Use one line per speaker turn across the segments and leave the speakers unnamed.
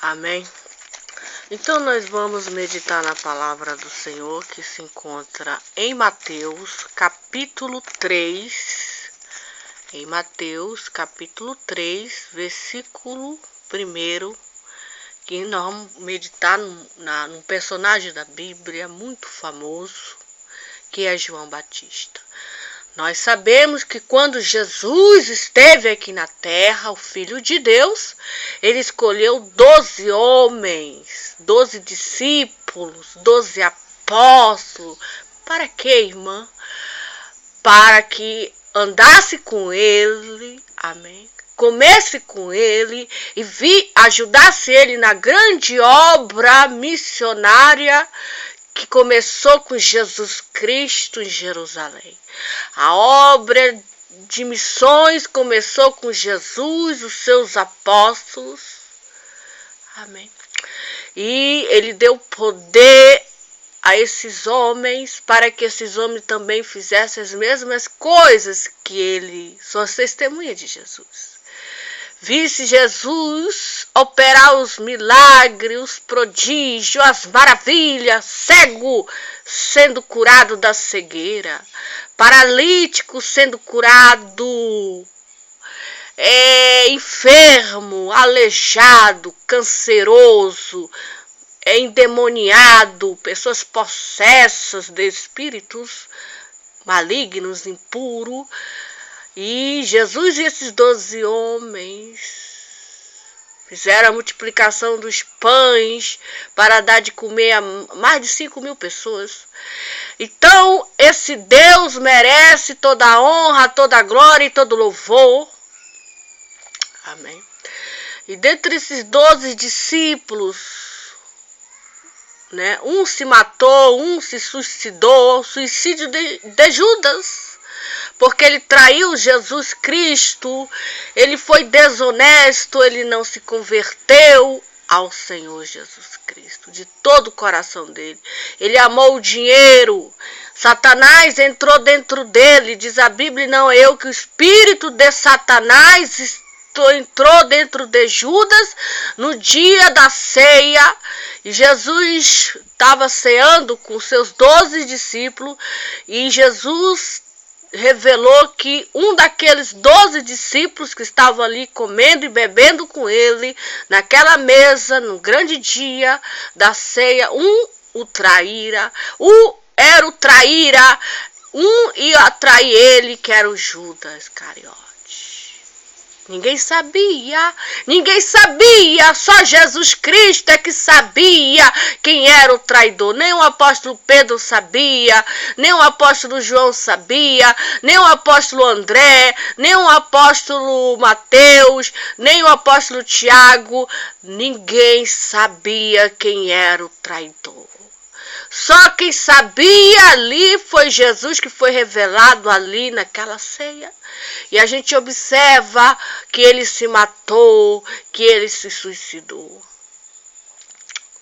Amém? Então nós vamos meditar na palavra do Senhor que se encontra em Mateus, capítulo 3. Em Mateus, capítulo 3, versículo 1, que nós vamos meditar num personagem da Bíblia muito famoso, que é João Batista. Nós sabemos que quando Jesus esteve aqui na terra, o Filho de Deus, ele escolheu 12 homens, 12 discípulos, 12 apóstolos. Para quê, irmã? Para que andasse com ele, amém? Comesse com ele e ajudasse ele na grande obra missionária que começou com Jesus Cristo em Jerusalém. A obra de missões começou com Jesus, os seus apóstolos. Amém. E ele deu poder a esses homens para que esses homens também fizessem as mesmas coisas que ele, são as testemunhas de Jesus. Visse Jesus operar os milagres, os prodígios, as maravilhas, cego sendo curado da cegueira, paralítico sendo curado, enfermo, aleijado, canceroso, endemoniado, pessoas possessas de espíritos malignos, impuros. E Jesus e esses 12 homens fizeram a multiplicação dos pães para dar de comer a mais de 5.000 pessoas. Então, esse Deus merece toda a honra, toda a glória e todo o louvor. Amém. E dentre esses 12 discípulos, um se matou, um se suicidou, suicídio de Judas. Porque ele traiu Jesus Cristo, ele foi desonesto, ele não se converteu ao Senhor Jesus Cristo, de todo o coração dele. Ele amou o dinheiro, Satanás entrou dentro dele, diz a Bíblia, não é eu, que o espírito de Satanás entrou dentro de Judas no dia da ceia, e Jesus estava ceando com seus 12 discípulos, e Jesus revelou que um daqueles 12 discípulos que estavam ali comendo e bebendo com ele, naquela mesa, no grande dia da ceia, o traíra, era o traíra, ia trair ele, que era o Judas Iscariote. Ninguém sabia, só Jesus Cristo é que sabia quem era o traidor. Nem o apóstolo Pedro sabia, nem o apóstolo João sabia, nem o apóstolo André, nem o apóstolo Mateus, nem o apóstolo Tiago. Ninguém sabia quem era o traidor. Só quem sabia ali foi Jesus, que foi revelado ali naquela ceia. E a gente observa que ele se matou, que ele se suicidou.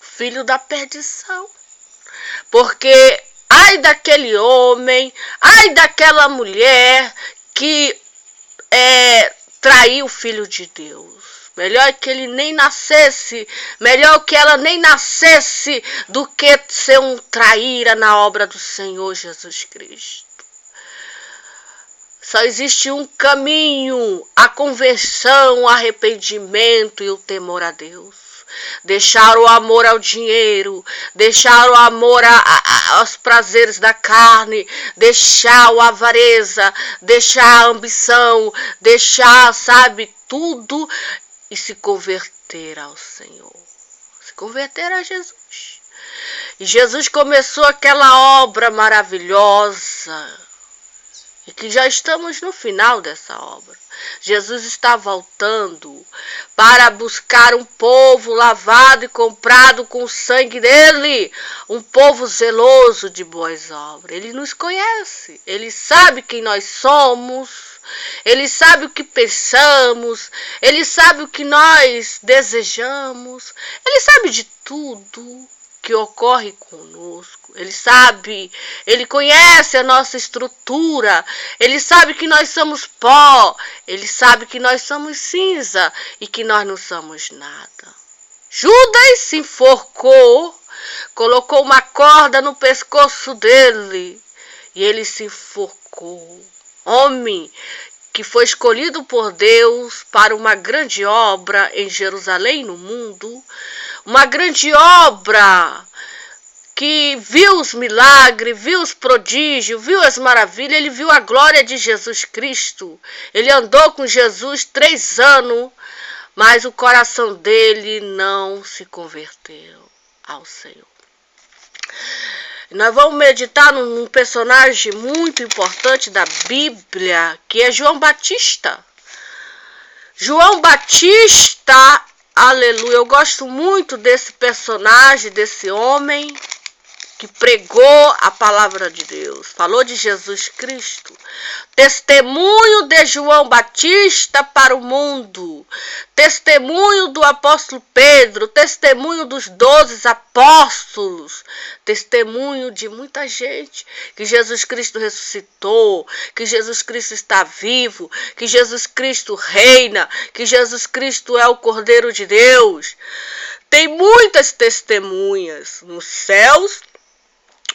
Filho da perdição. Porque ai daquele homem, ai daquela mulher que traiu o Filho de Deus. Melhor que ele nem nascesse, melhor que ela nem nascesse do que ser um traíra na obra do Senhor Jesus Cristo. Só existe um caminho, a conversão, o arrependimento e o temor a Deus. Deixar o amor ao dinheiro, deixar o amor aos prazeres da carne, deixar a avareza, deixar a ambição, deixar, tudo e se converter ao Senhor. Se converter a Jesus. E Jesus começou aquela obra maravilhosa. E que já estamos no final dessa obra. Jesus está voltando para buscar um povo lavado e comprado com o sangue dele. Um povo zeloso de boas obras. Ele nos conhece. Ele sabe quem nós somos. Ele sabe o que pensamos. Ele sabe o que nós desejamos. Ele sabe de tudo que ocorre conosco. Ele sabe, ele conhece a nossa estrutura, ele sabe que nós somos pó, ele sabe que nós somos cinza e que nós não somos nada. Judas se enforcou, colocou uma corda no pescoço dele e ele se enforcou. Homem que foi escolhido por Deus para uma grande obra em Jerusalém, no mundo, uma grande obra que viu os milagres, viu os prodígios, viu as maravilhas, ele viu a glória de Jesus Cristo. Ele andou com Jesus 3 anos, mas o coração dele não se converteu ao Senhor. Nós vamos meditar num personagem muito importante da Bíblia, que é João Batista. João Batista, aleluia, eu gosto muito desse personagem, desse homem que pregou a palavra de Deus, falou de Jesus Cristo. Testemunho de João Batista para o mundo, testemunho do apóstolo Pedro, testemunho dos 12 apóstolos, testemunho de muita gente, que Jesus Cristo ressuscitou, que Jesus Cristo está vivo, que Jesus Cristo reina, que Jesus Cristo é o Cordeiro de Deus. Tem muitas testemunhas nos céus,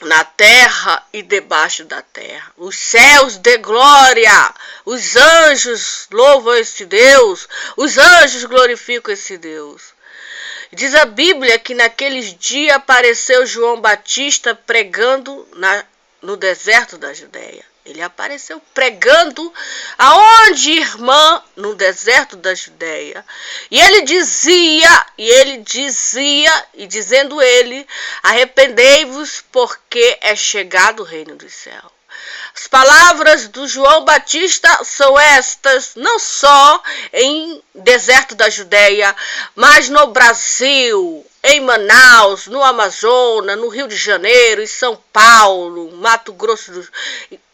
na terra e debaixo da terra. Os céus de glória, os anjos louvam esse Deus, os anjos glorificam esse Deus. Diz a Bíblia que naqueles dias apareceu João Batista pregando no deserto da Judéia. Ele apareceu pregando aonde, irmã? No deserto da Judéia. E ele dizia, e dizendo ele, arrependei-vos, porque é chegado o reino dos céus. As palavras do João Batista são estas, não só em deserto da Judéia, mas no Brasil, em Manaus, no Amazonas, no Rio de Janeiro, em São Paulo, Mato Grosso do Sul,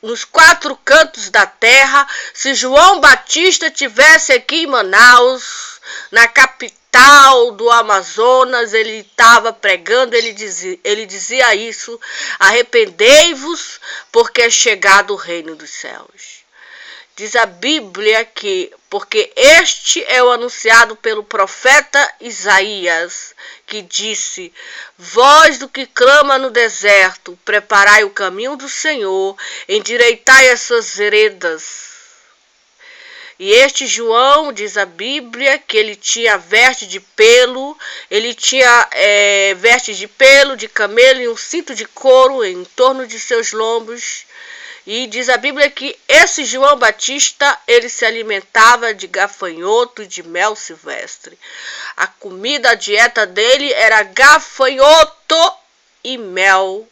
nos 4 cantos da terra. Se João Batista tivesse aqui em Manaus, na capital do Amazonas, ele estava pregando, ele dizia isso: arrependei-vos, porque é chegado o reino dos céus. Diz a Bíblia que, porque este é o anunciado pelo profeta Isaías, que disse: voz do que clama no deserto, preparai o caminho do Senhor, endireitai as suas veredas. E este João, diz a Bíblia, que ele tinha veste de pelo, ele tinha veste de pelo, de camelo e um cinto de couro em torno de seus lombos. E diz a Bíblia que esse João Batista, ele se alimentava de gafanhoto e de mel silvestre. A comida, a dieta dele era gafanhoto e mel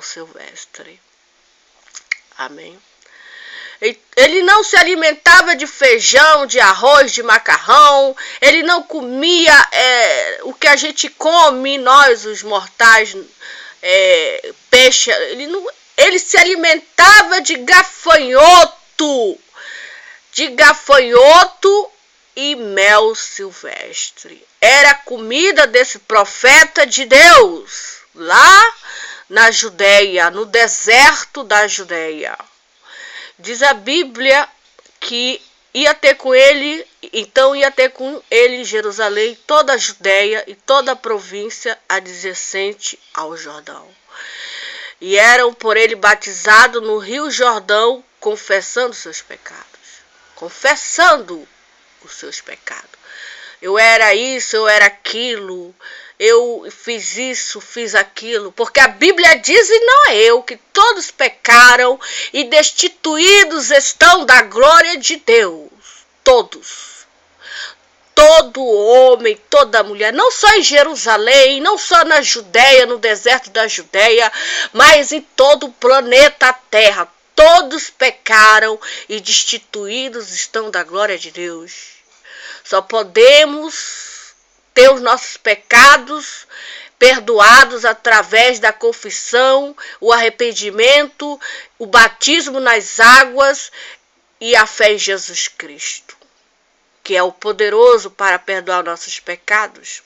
silvestre. Amém. Ele não se alimentava de feijão, de arroz, de macarrão. Ele não comia o que a gente come, nós os mortais, peixe. Ele se alimentava de gafanhoto e mel silvestre. Era a comida desse profeta de Deus, lá na Judéia, no deserto da Judéia. Diz a Bíblia que ia ter com ele em Jerusalém, toda a Judéia e toda a província adjacente ao Jordão. E eram por ele batizados no Rio Jordão, confessando seus pecados. Confessando os seus pecados. Eu era isso, eu era aquilo, eu fiz isso, fiz aquilo. Porque a Bíblia diz, e não é eu, que todos pecaram e destituídos estão da glória de Deus. Todos. Todo homem, toda mulher, não só em Jerusalém, não só na Judéia, no deserto da Judéia, mas em todo o planeta Terra. Todos pecaram e destituídos estão da glória de Deus. Só podemos ter os nossos pecados perdoados através da confissão, o arrependimento, o batismo nas águas e a fé em Jesus Cristo, que é o poderoso para perdoar nossos pecados.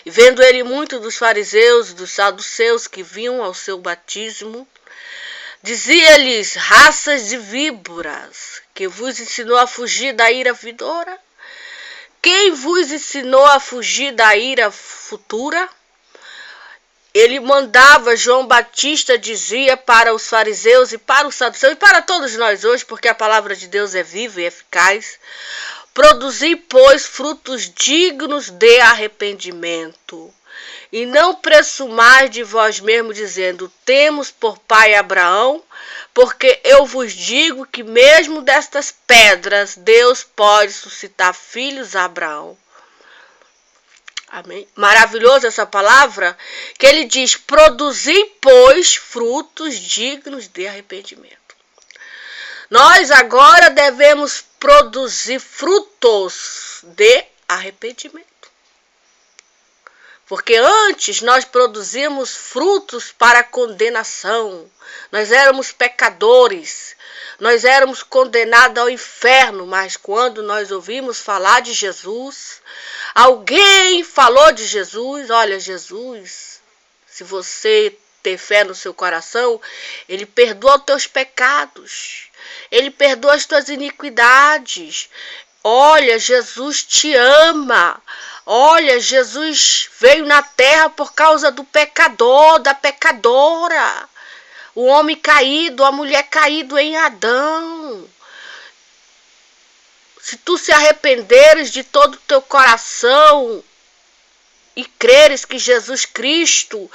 E vendo ele muito dos fariseus e dos saduceus que vinham ao seu batismo, dizia-lhes: raças de víboras, que vos ensinou a fugir da ira vindoura? Quem vos ensinou a fugir da ira futura? Ele mandava, João Batista dizia para os fariseus e para os saduceus e para todos nós hoje, porque a palavra de Deus é viva e eficaz. Produzi, pois, frutos dignos de arrependimento. E não presumais de vós mesmos, dizendo, temos por pai Abraão, porque eu vos digo que mesmo destas pedras Deus pode suscitar filhos a Abraão. Amém? Maravilhosa essa palavra, que ele diz, produzi, pois, frutos dignos de arrependimento. Nós agora devemos produzir frutos de arrependimento. Porque antes nós produzíamos frutos para condenação. Nós éramos pecadores. Nós éramos condenados ao inferno. Mas quando nós ouvimos falar de Jesus, alguém falou de Jesus. Olha, Jesus, se você ter fé no seu coração, ele perdoa os teus pecados. Ele perdoa as tuas iniquidades. Olha, Jesus te ama. Olha, Jesus veio na terra por causa do pecador, da pecadora. O homem caído, a mulher caída em Adão. Se tu se arrependeres de todo o teu coração e creres que Jesus Cristo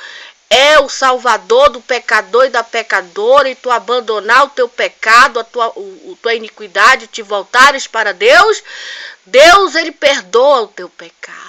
é o salvador do pecador e da pecadora, e tu abandonar o teu pecado, a tua iniquidade, te voltares para Deus, Deus, ele perdoa o teu pecado.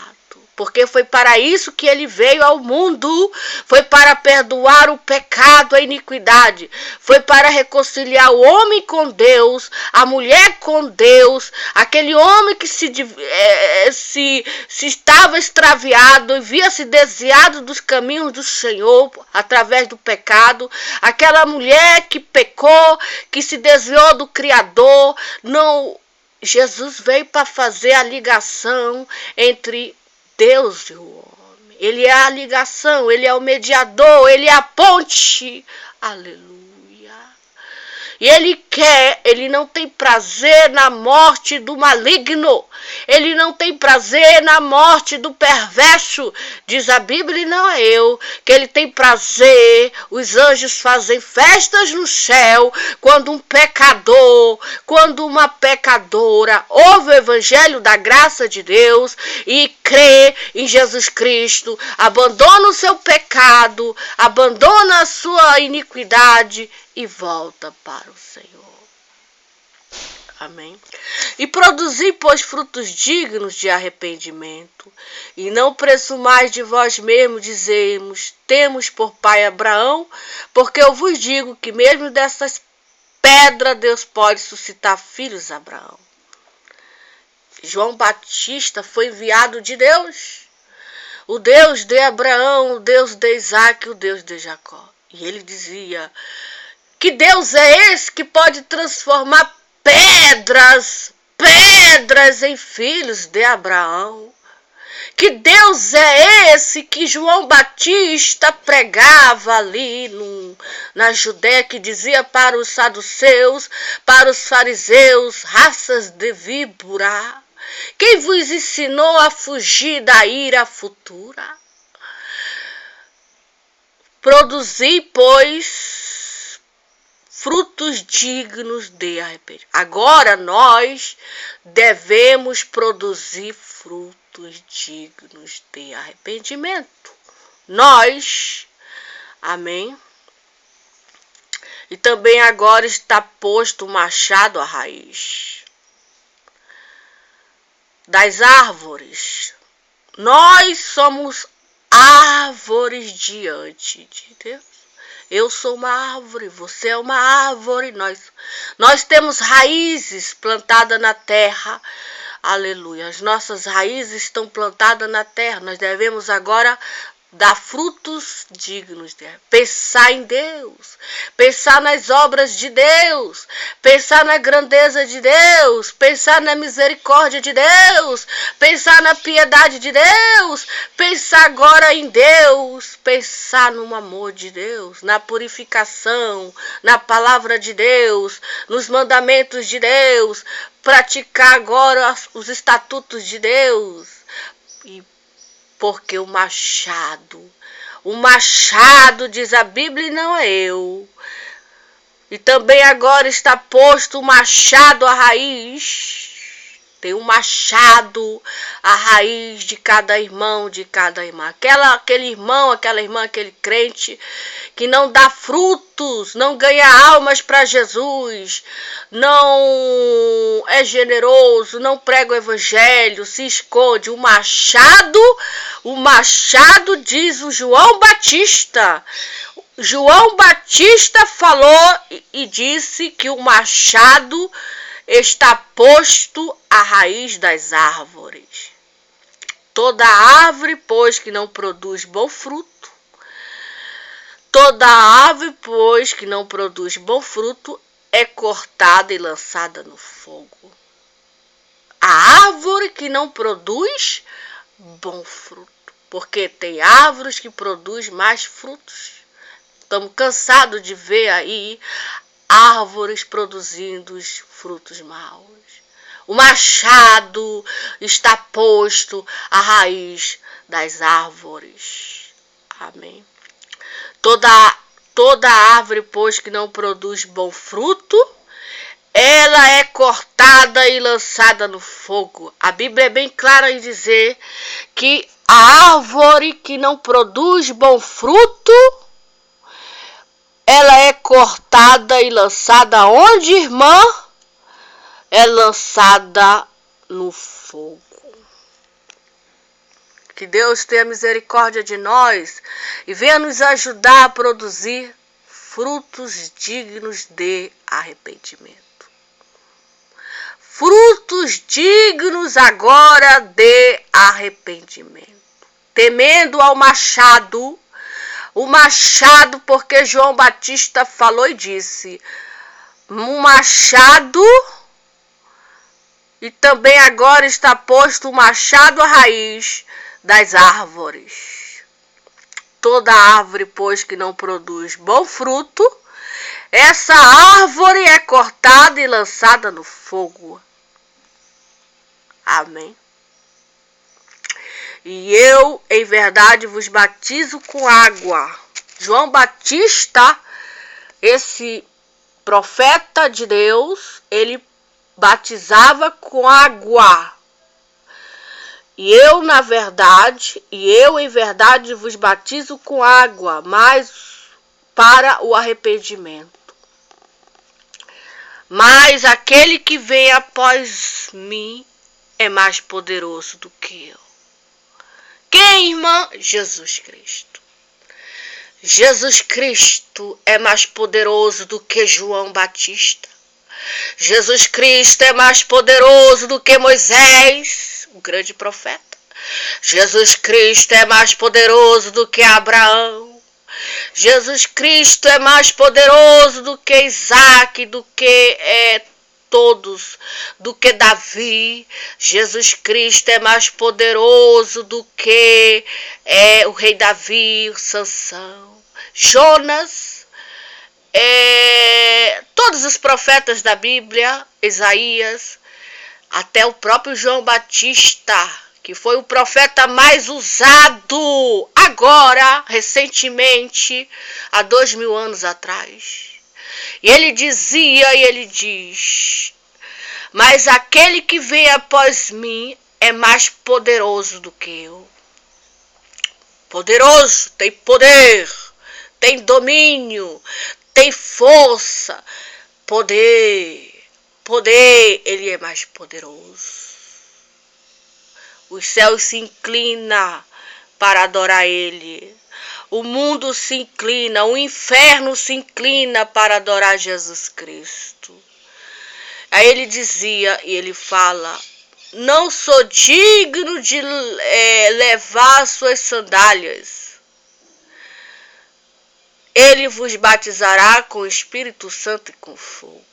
Porque foi para isso que ele veio ao mundo, foi para perdoar o pecado, a iniquidade, foi para reconciliar o homem com Deus, a mulher com Deus, aquele homem que se estava extraviado e via-se desviado dos caminhos do Senhor através do pecado, aquela mulher que pecou, que se desviou do Criador. Não, Jesus veio para fazer a ligação entre Deus e o homem. Ele é a ligação, ele é o mediador, ele é a ponte. Aleluia. E ele não tem prazer na morte do maligno. Ele não tem prazer na morte do perverso. Diz a Bíblia, e não é eu, que ele tem prazer. Os anjos fazem festas no céu quando um pecador, quando uma pecadora ouve o evangelho da graça de Deus e crê em Jesus Cristo, abandona o seu pecado, abandona a sua iniquidade e volta para o Senhor. Amém? E produzi, pois, frutos dignos de arrependimento, e não presumais de vós mesmos, dizemos, temos por pai Abraão, porque eu vos digo que mesmo dessas pedras Deus pode suscitar filhos a Abraão. João Batista foi enviado de Deus, o Deus de Abraão, o Deus de Isaac, o Deus de Jacó. E ele dizia, que Deus é esse que pode transformar pedras em filhos de Abraão? Que Deus é esse que João Batista pregava ali na Judéia, que dizia para os saduceus, para os fariseus, raças de víbora? Quem vos ensinou a fugir da ira futura? Produzi, pois, frutos dignos de arrependimento. Agora nós devemos produzir frutos dignos de arrependimento. Nós, amém? E também agora está posto o machado à raiz das árvores. Nós somos árvores diante de Deus. Eu sou uma árvore, você é uma árvore, nós temos raízes plantadas na terra. Aleluia, as nossas raízes estão plantadas na terra. Nós devemos agora dar frutos dignos de pensar em Deus, pensar nas obras de Deus, pensar na grandeza de Deus, pensar na misericórdia de Deus, pensar na piedade de Deus, pensar agora em Deus, pensar no amor de Deus, na purificação, na palavra de Deus, nos mandamentos de Deus, praticar agora os estatutos de Deus. E porque o machado, diz a Bíblia, e não é eu. E também agora está posto o machado à raiz. Tem um machado à raiz de cada irmão, de cada irmã. Aquele irmão, aquela irmã, aquele crente que não dá frutos, não ganha almas para Jesus, não é generoso, não prega o evangelho, se esconde. O machado diz o João Batista. João Batista falou e disse que o machado está posto à raiz das árvores. Toda árvore, pois, que não produz bom fruto, é cortada e lançada no fogo. A árvore que não produz bom fruto, porque tem árvores que produzem mais frutos. Estamos cansados de ver aí árvores produzindo frutos maus. O machado está posto à raiz das árvores. Amém. Toda árvore, pois, que não produz bom fruto, ela é cortada e lançada no fogo. A Bíblia é bem clara em dizer que a árvore que não produz bom fruto, ela é cortada e lançada onde, irmã? É lançada no fogo. Que Deus tenha misericórdia de nós e venha nos ajudar a produzir frutos dignos de arrependimento. Frutos dignos agora de arrependimento. Temendo ao machado, o machado, porque João Batista falou e disse, um machado, e também agora está posto o machado à raiz das árvores. Toda árvore, pois, que não produz bom fruto, essa árvore é cortada e lançada no fogo. Amém. E eu, em verdade, vos batizo com água. João Batista, esse profeta de Deus, ele batizava com água. E eu, em verdade, vos batizo com água, mas para o arrependimento. Mas aquele que vem após mim é mais poderoso do que eu. Quem, irmã? Jesus Cristo. Jesus Cristo é mais poderoso do que João Batista. Jesus Cristo é mais poderoso do que Moisés, o grande profeta. Jesus Cristo é mais poderoso do que Abraão. Jesus Cristo é mais poderoso do que Isaac, do que todos, do que Davi. Jesus Cristo é mais poderoso do que o rei Davi, o Sansão, Jonas, todos os profetas da Bíblia, Isaías, até o próprio João Batista, que foi o profeta mais usado agora, recentemente, há 2000 anos atrás. E ele dizia, e ele diz, mas aquele que vem após mim é mais poderoso do que eu. Poderoso, tem poder, tem domínio, tem força, poder, ele é mais poderoso. Os céus se inclinam para adorar ele. O mundo se inclina, o inferno se inclina para adorar Jesus Cristo. Aí ele dizia, e ele fala, não sou digno de levar suas sandálias. Ele vos batizará com o Espírito Santo e com fogo.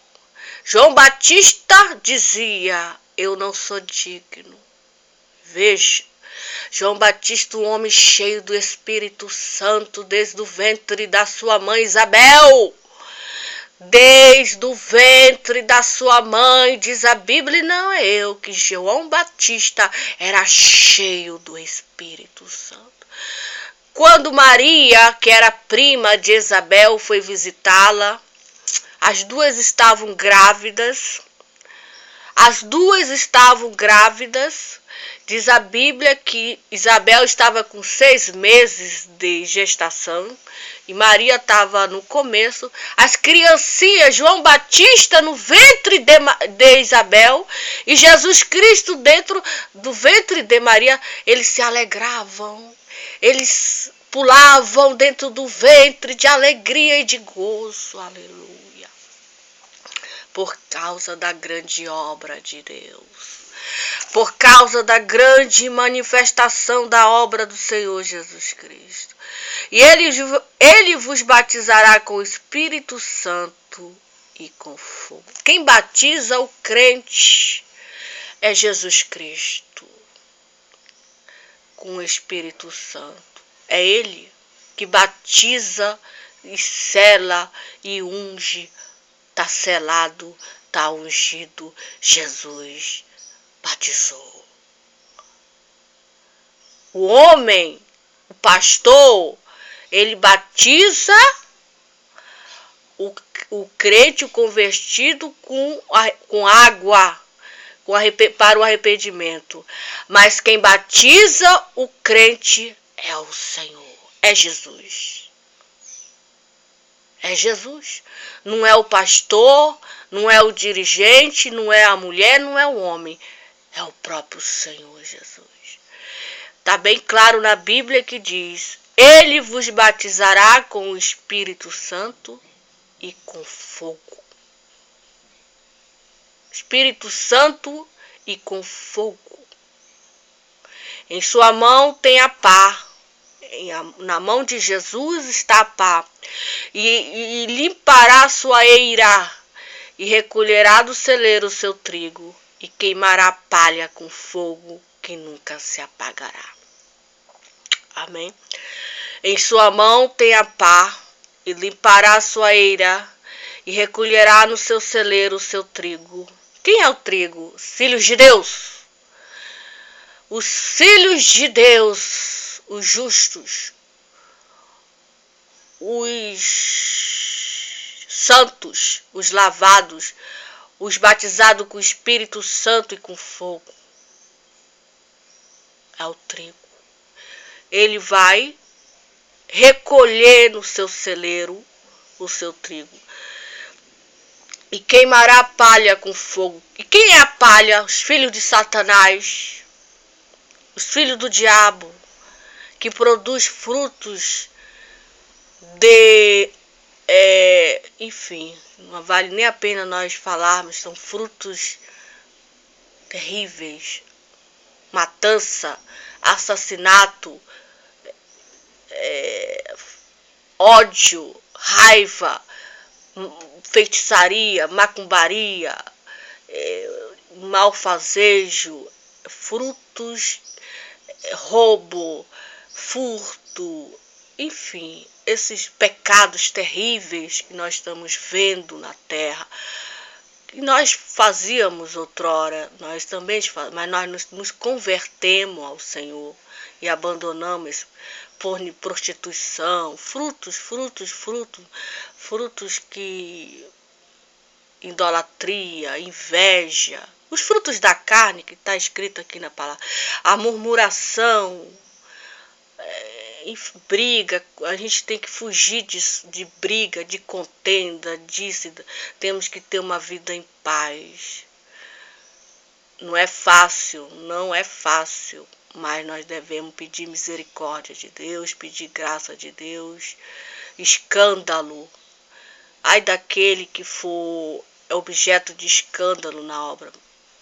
João Batista dizia: eu não sou digno. Veja, João Batista, um homem cheio do Espírito Santo desde o ventre da sua mãe Isabel. Desde o ventre da sua mãe, diz a Bíblia, e não é eu, que João Batista era cheio do Espírito Santo. Quando Maria, que era prima de Isabel, foi visitá-la, as duas estavam grávidas. Diz a Bíblia que Isabel estava com 6 meses de gestação e Maria estava no começo. As criancinhas, João Batista no ventre de Isabel e Jesus Cristo dentro do ventre de Maria, eles se alegravam, eles pulavam dentro do ventre de alegria e de gozo, aleluia, por causa da grande obra de Deus. Por causa da grande manifestação da obra do Senhor Jesus Cristo. E ele vos batizará com o Espírito Santo e com fogo. Quem batiza o crente é Jesus Cristo com o Espírito Santo. É Ele que batiza e sela e unge. Está selado, está ungido. Jesus batizou. O homem, o pastor, ele batiza o crente, o convertido com água para o arrependimento. Mas quem batiza o crente é o Senhor, é Jesus. É Jesus. Não é o pastor, não é o dirigente, não é a mulher, não é o homem. É o próprio Senhor Jesus. Está bem claro na Bíblia que diz: Ele vos batizará com o Espírito Santo e com fogo. Espírito Santo e com fogo. Em sua mão tem a pá. Na mão de Jesus está a pá. E limpará a sua eira. E recolherá do celeiro o seu trigo. E queimará palha com fogo que nunca se apagará. Amém? Em sua mão tem a pá, e limpará a sua eira, e recolherá no seu celeiro o seu trigo. Quem é o trigo? Os filhos de Deus. Os filhos de Deus, os justos, os santos, os lavados, os batizados com o Espírito Santo e com fogo. É o trigo. Ele vai recolher no seu celeiro o seu trigo. E queimará a palha com fogo. E quem é a palha? Os filhos de Satanás. Os filhos do diabo. Que produz frutos de... enfim, não vale nem a pena nós falarmos, são frutos terríveis, matança, assassinato, ódio, raiva, feitiçaria, macumbaria, malfazejo, frutos, roubo, furto, enfim, esses pecados terríveis que nós estamos vendo na terra, que nós fazíamos outrora, nós também fazíamos, mas nós nos convertemos ao Senhor e abandonamos por prostituição, frutos que idolatria, inveja, os frutos da carne que está escrito aqui na palavra, a murmuração, briga, a gente tem que fugir de briga, de contenda, disso, temos que ter uma vida em paz. Não é fácil, mas nós devemos pedir misericórdia de Deus, pedir graça de Deus. Escândalo, ai daquele que for objeto de escândalo na obra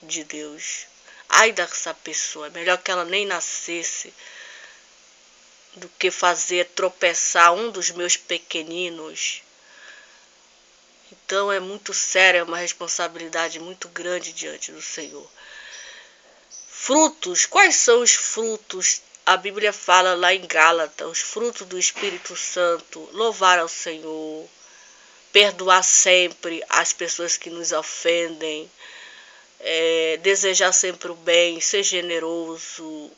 de Deus, ai dessa pessoa, é melhor que ela nem nascesse. do que fazer tropeçar um dos meus pequeninos. Então é muito sério, é uma responsabilidade muito grande diante do Senhor. Frutos, quais são os frutos? A Bíblia fala lá em Gálatas, os frutos do Espírito Santo: louvar ao Senhor, perdoar sempre as pessoas que nos ofendem, desejar sempre o bem, ser generoso,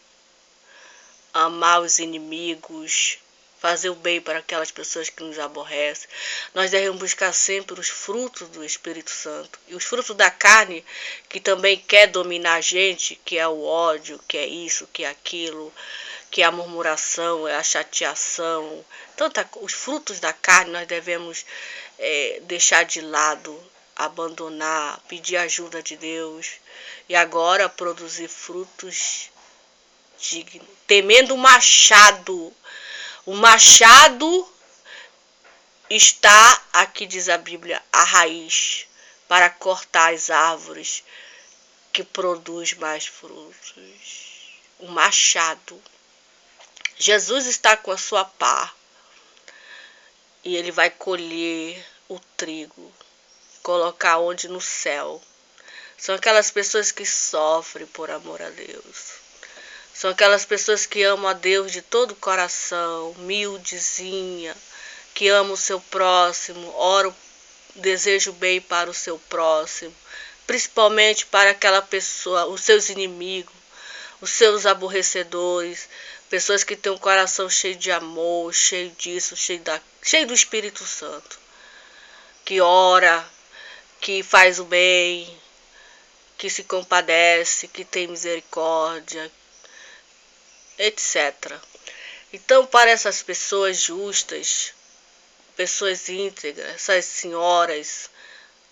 amar os inimigos, fazer o bem para aquelas pessoas que nos aborrecem. Nós devemos buscar sempre os frutos do Espírito Santo. E os frutos da carne, que também quer dominar a gente, que é o ódio, que é isso, que é aquilo, que é a murmuração, é a chateação. Então, os frutos da carne nós devemos deixar de lado, abandonar, pedir ajuda de Deus. E agora produzir frutos dignos, temendo o machado. O machado está, aqui diz a Bíblia, a raiz, para cortar as árvores que produz mais frutos. O machado. Jesus está com a sua pá e ele vai colher o trigo, colocar onde? No céu. São aquelas pessoas que sofrem por amor a Deus. São aquelas pessoas que amam a Deus de todo o coração, humildezinha, que amam o seu próximo, oram, desejam bem para o seu próximo, principalmente para aquela pessoa, os seus inimigos, os seus aborrecedores, pessoas que têm um coração cheio de amor, cheio disso, cheio do Espírito Santo, que ora, que faz o bem, que se compadece, que tem misericórdia, etc. Então, para essas pessoas justas, pessoas íntegras, essas senhoras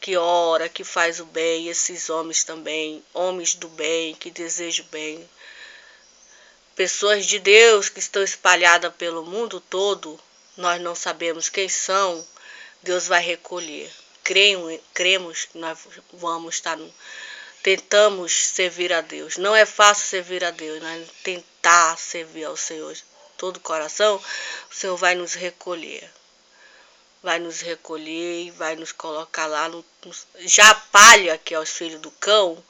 que ora, que faz o bem, esses homens também, homens do bem, que desejam bem, pessoas de Deus que estão espalhadas pelo mundo todo, nós não sabemos quem são, Deus vai recolher. Cremos que nós vamos estar tentamos servir a Deus. Não é fácil servir a Deus, mas tentar servir ao Senhor de todo o coração, o Senhor vai nos recolher. Vai nos recolher e vai nos colocar lá já a palha, que é os filhos do cão,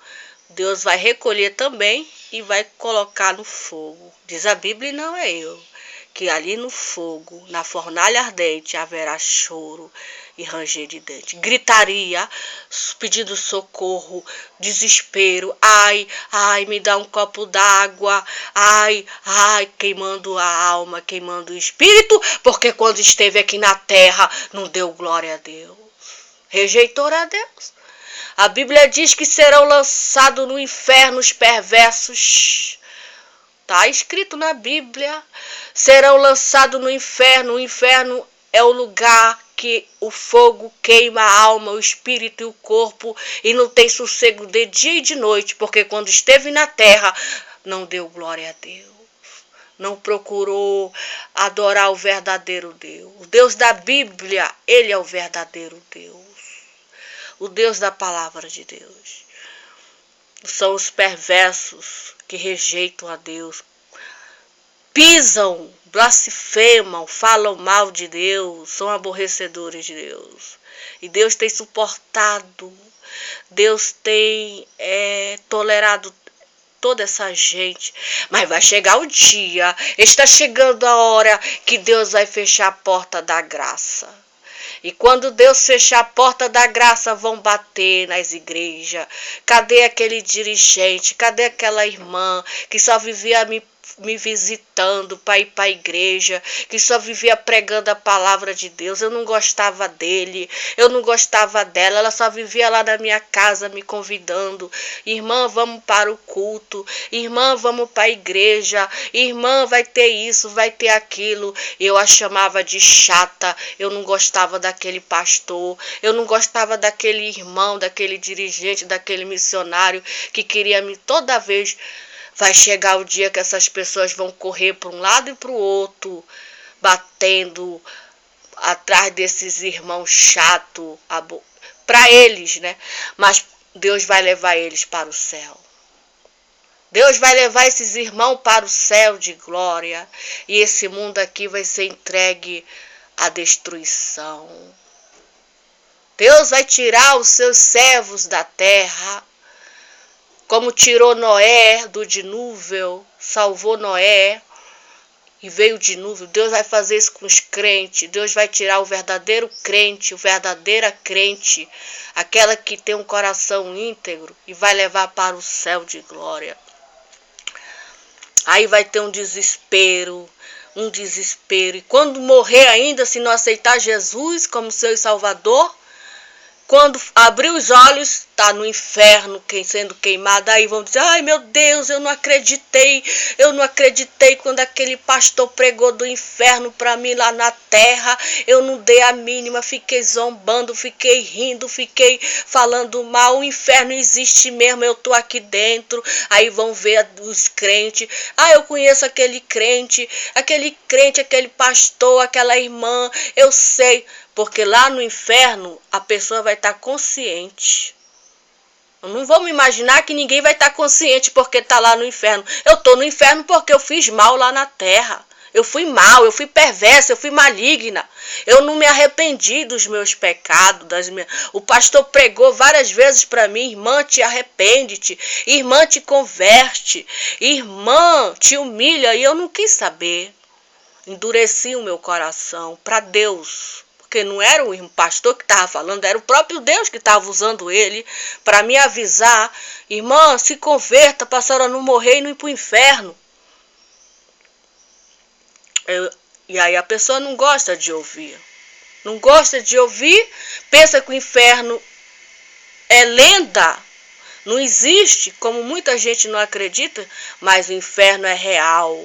Deus vai recolher também e vai colocar no fogo. Diz a Bíblia, e não é eu, que ali no fogo, na fornalha ardente, haverá choro e ranger de dente, gritaria, pedindo socorro, desespero, ai, ai, me dá um copo d'água, ai, ai, queimando a alma, queimando o espírito, porque quando esteve aqui na terra, não deu glória a Deus, rejeitou a Deus. A Bíblia diz que serão lançados no inferno os perversos. Está escrito na Bíblia, serão lançados no inferno. O inferno é o lugar que o fogo queima a alma, o espírito e o corpo, e não tem sossego de dia e de noite, porque quando esteve na terra, não deu glória a Deus. Não procurou adorar o verdadeiro Deus. O Deus da Bíblia, ele é o verdadeiro Deus. O Deus da palavra de Deus. São os perversos que rejeitam a Deus, pisam, blasfemam, falam mal de Deus, são aborrecedores de Deus. E Deus tem suportado, Deus tem tolerado toda essa gente. Mas vai chegar o dia, está chegando a hora que Deus vai fechar a porta da graça. E quando Deus fechar a porta da graça, vão bater nas igrejas. Cadê aquele dirigente? Cadê aquela irmã que só vivia me visitando para ir para a igreja, que só vivia pregando a palavra de Deus? Eu não gostava dele, eu não gostava dela, ela só vivia lá na minha casa me convidando. Irmã, vamos para o culto, irmã, vamos para a igreja, irmã, vai ter isso, vai ter aquilo. Eu a chamava de chata, eu não gostava daquele pastor, eu não gostava daquele irmão, daquele dirigente, daquele missionário que queria me toda vez. Vai chegar o dia que essas pessoas vão correr para um lado e para o outro, batendo atrás desses irmãos chatos, para eles, né? Mas Deus vai levar eles para o céu. Deus vai levar esses irmãos para o céu de glória. E esse mundo aqui vai ser entregue à destruição. Deus vai tirar os seus servos da terra. Como tirou Noé do dilúvio, salvou Noé e veio o dilúvio. Deus vai fazer isso com os crentes. Deus vai tirar o verdadeiro crente, o verdadeira crente, aquela que tem um coração íntegro, e vai levar para o céu de glória. Aí vai ter um desespero. E quando morrer ainda, se não aceitar Jesus como seu Salvador, quando abrir os olhos, está no inferno, sendo queimado. Aí vão dizer: ai meu Deus, eu não acreditei quando aquele pastor pregou do inferno para mim lá na terra. Eu não dei a mínima, fiquei zombando, fiquei rindo, fiquei falando mal. O inferno existe mesmo, eu estou aqui dentro. Aí vão ver os crentes: ah, eu conheço aquele crente, aquele pastor, aquela irmã, eu sei. Porque lá no inferno a pessoa vai estar consciente. Eu não vou me imaginar que ninguém vai estar consciente porque está lá no inferno. Eu estou no inferno porque eu fiz mal lá na terra. Eu fui mal, eu fui perversa, eu fui maligna. Eu não me arrependi dos meus pecados. O pastor pregou várias vezes para mim: irmã, te arrepende-te. Irmã, te converte. Irmã, te humilha. E eu não quis saber. Endureci o meu coração para Deus. Porque não era o pastor que estava falando, era o próprio Deus que estava usando ele para me avisar: irmã, se converta para a senhora não morrer e não ir para o inferno. E aí a pessoa não gosta de ouvir. Não gosta de ouvir, pensa que o inferno é lenda, não existe, como muita gente não acredita, mas o inferno é real.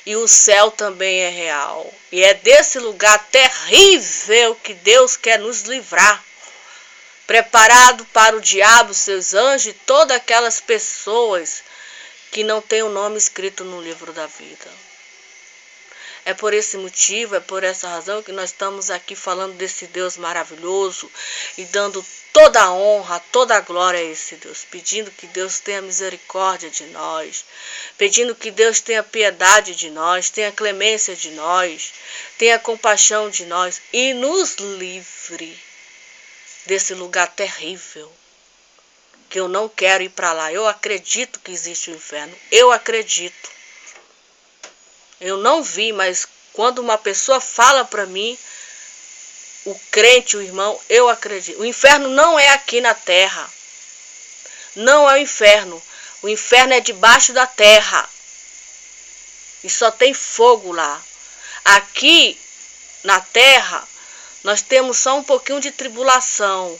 E o céu também é real. E é desse lugar terrível que Deus quer nos livrar. Preparado para o diabo, seus anjos e todas aquelas pessoas que não têm o nome escrito no livro da vida. É por esse motivo, é por essa razão que nós estamos aqui falando desse Deus maravilhoso e dando toda a honra, toda a glória a esse Deus, pedindo que Deus tenha misericórdia de nós, pedindo que Deus tenha piedade de nós, tenha clemência de nós, tenha compaixão de nós e nos livre desse lugar terrível, que eu não quero ir para lá. Eu acredito que existe o inferno, eu acredito. Eu não vi, mas quando uma pessoa fala para mim, o crente, o irmão, eu acredito. O inferno não é aqui na terra. Não é o inferno. O inferno é debaixo da terra. E só tem fogo lá. Aqui na terra, nós temos só um pouquinho de tribulação.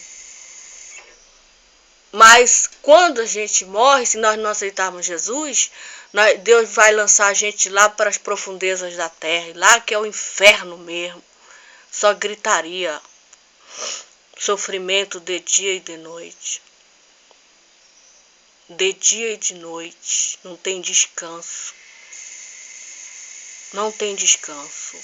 Mas quando a gente morre, se nós não aceitarmos Jesus, Deus vai lançar a gente lá para as profundezas da terra. Lá que é o inferno mesmo. Só gritaria. Sofrimento de dia e de noite. De dia e de noite. Não tem descanso. Não tem descanso.